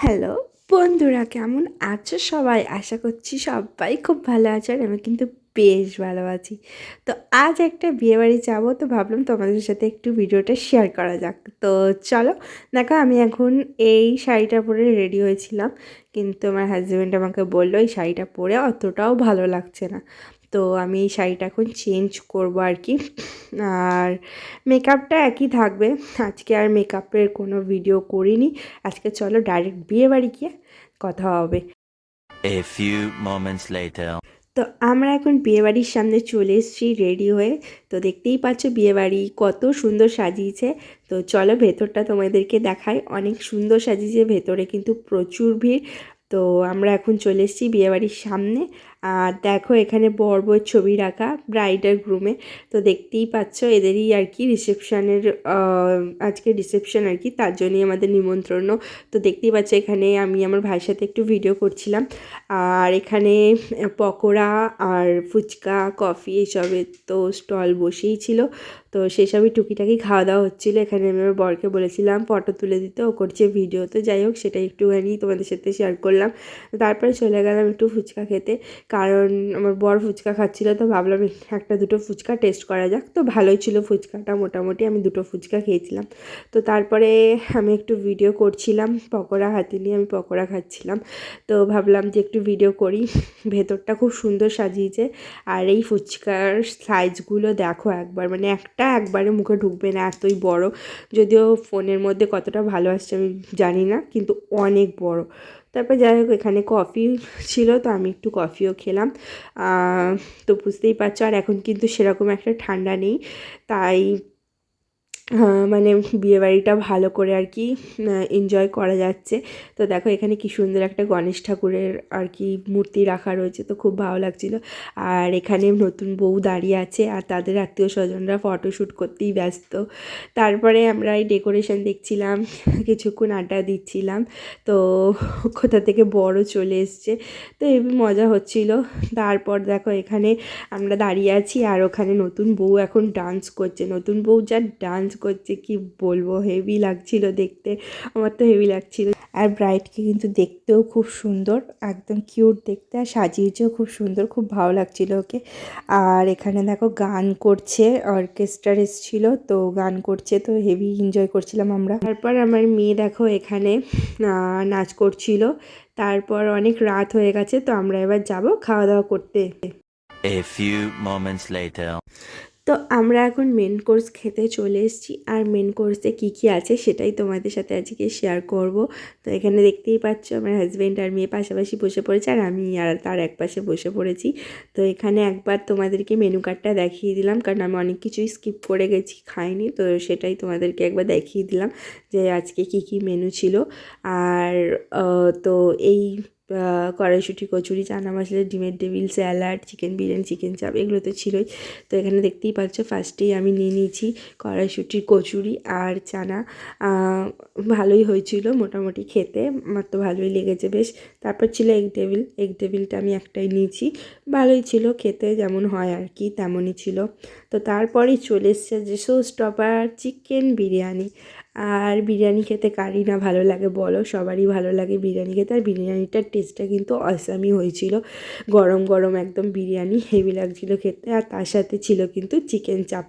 Hello বন্ধুরা, কেমন আছো সবাই? আশা করছি সবাই খুব ভালো আছে, আর আমি কিন্তু বেশ ভালো আছি। তো আজ একটা বিয়েবাড়ি যাবো, তো ভাবলাম তোমাদের সাথে একটু ভিডিওটা শেয়ার করা যাক। তো চলো, দেখো আমি এখন এই শাড়িটা পরে রেডি হয়েছিলাম, কিন্তু আমার হাজব্যান্ড আমাকে বললো এই শাড়িটা পরে অতটাও ভালো লাগছে না। তো আমি এই শাড়িটা এখন চেঞ্জ করবো আর কি। আর মেকআপটা একই থাকবে, আজকে আর মেকআপের কোনো ভিডিও করিনি। আজকে চলো ডাইরেক্ট বিয়ে বাড়ি গিয়ে কথা হবে। A few moments later. তো আমরা এখন বিয়েবাড়ির সামনে চলে এসেছি রেডি হয়ে। তো দেখতেই পাচ্ছ বিয়েবাড়ি কত সুন্দর সাজিয়েছে। তো চলো ভেতরটা তোমাদেরকে দেখাই, অনেক সুন্দর সাজিয়েছে, ভেতরে কিন্তু প্রচুর ভিড়। তো আমরা এখন চলে এসেছি বিয়েবাড়ির সামনে। আর দেখো এখানে বর বউয়ের ছবি রাখা, ব্রাইড আর গ্রুমে। তো দেখতেই পাচ্ছ এদেরই আর কি রিসেপশনের, আজকে রিসেপশন আর কি, তার জন্যই আমাদের নিমন্ত্রণ। তো দেখতেই পাচ্ছ এখানে আমি আমার ভাইয়ের সাথে একটু ভিডিও করছিলাম। আর এখানে পকোড়া আর ফুচকা কফি এইসবের তো স্টল বসেই ছিল। তো সেসবই টুকিটাকি খাওয়া দাওয়া হচ্ছিলো। এখানে আমি আমার বরকে বলেছিলাম ফটো তুলে দিতে, ও করছে ভিডিও। তো যাই হোক, সেটা একটুখানি তোমাদের সাথে শেয়ার করলাম। তারপরে চলে গেলাম একটু ফুচকা খেতে, কারণ আমার বর ফুচকা খাচ্ছিলো, তো ভাবলাম একটা দুটো ফুচকা টেস্ট করা যাক। তো ভালোই ছিল ফুচকাটা, মোটামুটি আমি দুটো ফুচকা খেয়েছিলাম। তো তারপরে আমি একটু ভিডিও করছিলাম, পকোড়া হাতে নিয়ে আমি পকোড়া খাচ্ছিলাম। তো ভাবলাম যে একটু ভিডিও করি। ভেতরটা খুব সুন্দর সাজিয়েছে। আর এই ফুচকার সাইজগুলো দেখো একবার, মানে একবারে মুখে ঢুকবে না, এতই বড়। যদিও ফোনের মধ্যে কতটা ভালো আসছে আমি জানি না, কিন্তু অনেক বড়। তারপর যাই হোক, এখানে কফি ছিল, তো আমি একটু কফিও খেলাম। তো বুঝতেই পারছো, আর এখন কিন্তু সেরকম একটা ঠান্ডা নেই, তাই মানে বিয়েবাড়িটা ভালো করে আর কি এনজয় করা যাচ্ছে। তো দেখো এখানে কি সুন্দর একটা গণেশ ঠাকুরের আর কি মূর্তি রাখা রয়েছে, তো খুব ভালো লাগছিলো। আর এখানে নতুন বউ দাঁড়িয়ে আছে, আর তাদের আত্মীয় স্বজনরা ফটোশ্যুট করতেই ব্যস্ত। তারপরে আমরা এই ডেকোরেশন দেখছিলাম, কিছুক্ষণ আড্ডা দিচ্ছিলাম। তো কোথা থেকে বড় চলে এসছে, তো হেবি মজা হচ্ছিল। তারপর দেখো এখানে আমরা দাঁড়িয়ে আছি, আর ওখানে নতুন বউ এখন ডান্স করছে। নতুন বউ যা ডান্স করছে কি বলবো, হেভি লাগছিল দেখতে, আমার তো হেভি লাগছিল। আর ব্রাইডকে কিন্তু দেখতেও খুব সুন্দর, একদম কিউট দেখতে, আর সাজিয়েছেও খুব সুন্দর, খুব ভালো লাগছিল ওকে। আর এখানে দেখো গান করছে, অর্কেস্ট্রার এসেছিলো, তো গান করছে, তো হেভি এনজয় করছিলাম আমরা। তারপর আমার মেয়ে দেখো এখানে নাচ করছিল। তারপর অনেক রাত হয়ে গেছে, তো আমরা এবার যাব খাওয়া দাওয়া করতে। A few moments later. তো আমরা এখন মেন কোর্স খেতে চলে এসেছি, আর মেন কোর্সে কী কী আছে সেটাই তোমাদের সাথে আজকে শেয়ার করব। তো এখানে দেখতেই পাচ্ছ আমার হাজব্যান্ড আর মেয়ে পাশাপাশি বসে পড়েছে, আর আমি আর তার এক পাশে বসে পড়েছি। তো এখানে একবার তোমাদেরকে মেনু কার্ডটা দেখিয়ে দিলাম, কারণ আমি অনেক কিছুই স্কিপ করে গেছি, খাইনি, তো সেটাই তোমাদেরকে একবার দেখিয়ে দিলাম যে আজকে কী কী মেনু ছিল। আর তো এই কড়াইশুঁটি, কচুরি, চানা মশলা, ডিমের table, salad, chicken biryani, chicken চাপ, এগুলো তো ছিলই। তো এখানে দেখতেই পাচ্ছ ফার্স্টেই আমি নিয়ে নিয়েছি কড়াইশুঁটির কচুরি আর চানা। ভালোই হয়েছিল মোটামুটি খেতে, আমার তো ভালোই লেগেছে বেশ। তারপর ছিল এগ টেবিলটা আমি একটাই নিয়েছি, ভালোই ছিল খেতে, যেমন হয় আর কি তেমনই ছিল। তো তারপরেই চলে এসছে যে শো স্টপার, চিকেন বিরিয়ানি। আর বিরিয়ানি খেতে কারই না ভালো লাগে বলো, সবারই ভালো লাগে বিরিয়ানি খেতে। আর বিরিয়ানিটার টেস্টটা কিন্তু অসামই হয়েছিল, গরম গরম একদম বিরিয়ানি, হেভি লাগছিল খেতে। আর তার সাথে ছিল কিন্তু চিকেন চাপ।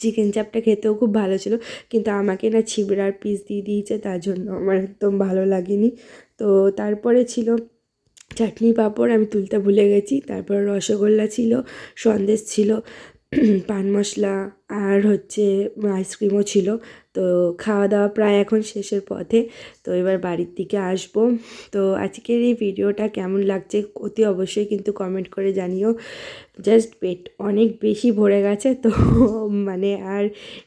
চিকেন চাপটা খেতেও খুব ভালো ছিল, কিন্তু আমাকে না ছিবড়ার পিস দিয়ে দিয়েছে, তার জন্য আমার একদম ভালো লাগেনি। তো তারপরে ছিল চাটনি পাঁপড়, আমি তুলতে ভুলে গেছি। তারপর রসগোল্লা ছিল, সন্দেশ ছিল, পান মশলা, আর হচ্ছে আইসক্রিমও ছিল। তো খাওয়া দাওয়া প্রায় এখন শেষের পথে, তো এবার বাড়ির দিকে আসবো। তো আজকের এই ভিডিওটা কেমন লাগছে অতি অবশ্যই কিন্তু কমেন্ট করে জানিও। জাস্ট পেট অনেক বেশি ভরে গেছে, তো মানে আর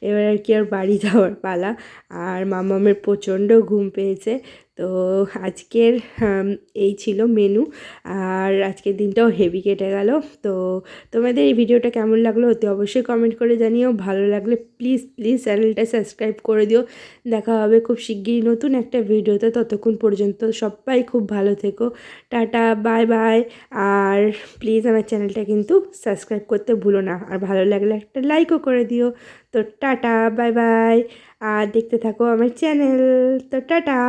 এবার আর কি আর বাড়ি যাওয়ার পালা। আর মামামের প্রচণ্ড ঘুম পেয়েছে। তো আজকের এই ছিল মেনু, আর আজকের দিনটাও হেভি কেটে গেল। তো তোমাদের এই ভিডিওটা কেমন লাগলো অতি অবশ্যই কমেন্ট করে জানিও। ভালো লাগলে প্লিজ প্লিজ চ্যানেলটা সাবস্ক্রাইব করে দিও। দেখা হবে খুব শিগগিরই নতুন একটা ভিডিওতে, ততক্ষণ পর্যন্ত সবাই খুব ভালো থেকো। Tata, bye bye. আর প্লিজ আমার চ্যানেলটা কিন্তু সাবস্ক্রাইব করতে ভুলো না, আর ভালো লাগলে একটা লাইকও করে দিও। তো টাটা, বাই বাই। আর দেখতে থাকো আমার চ্যানেল। তো টাটা।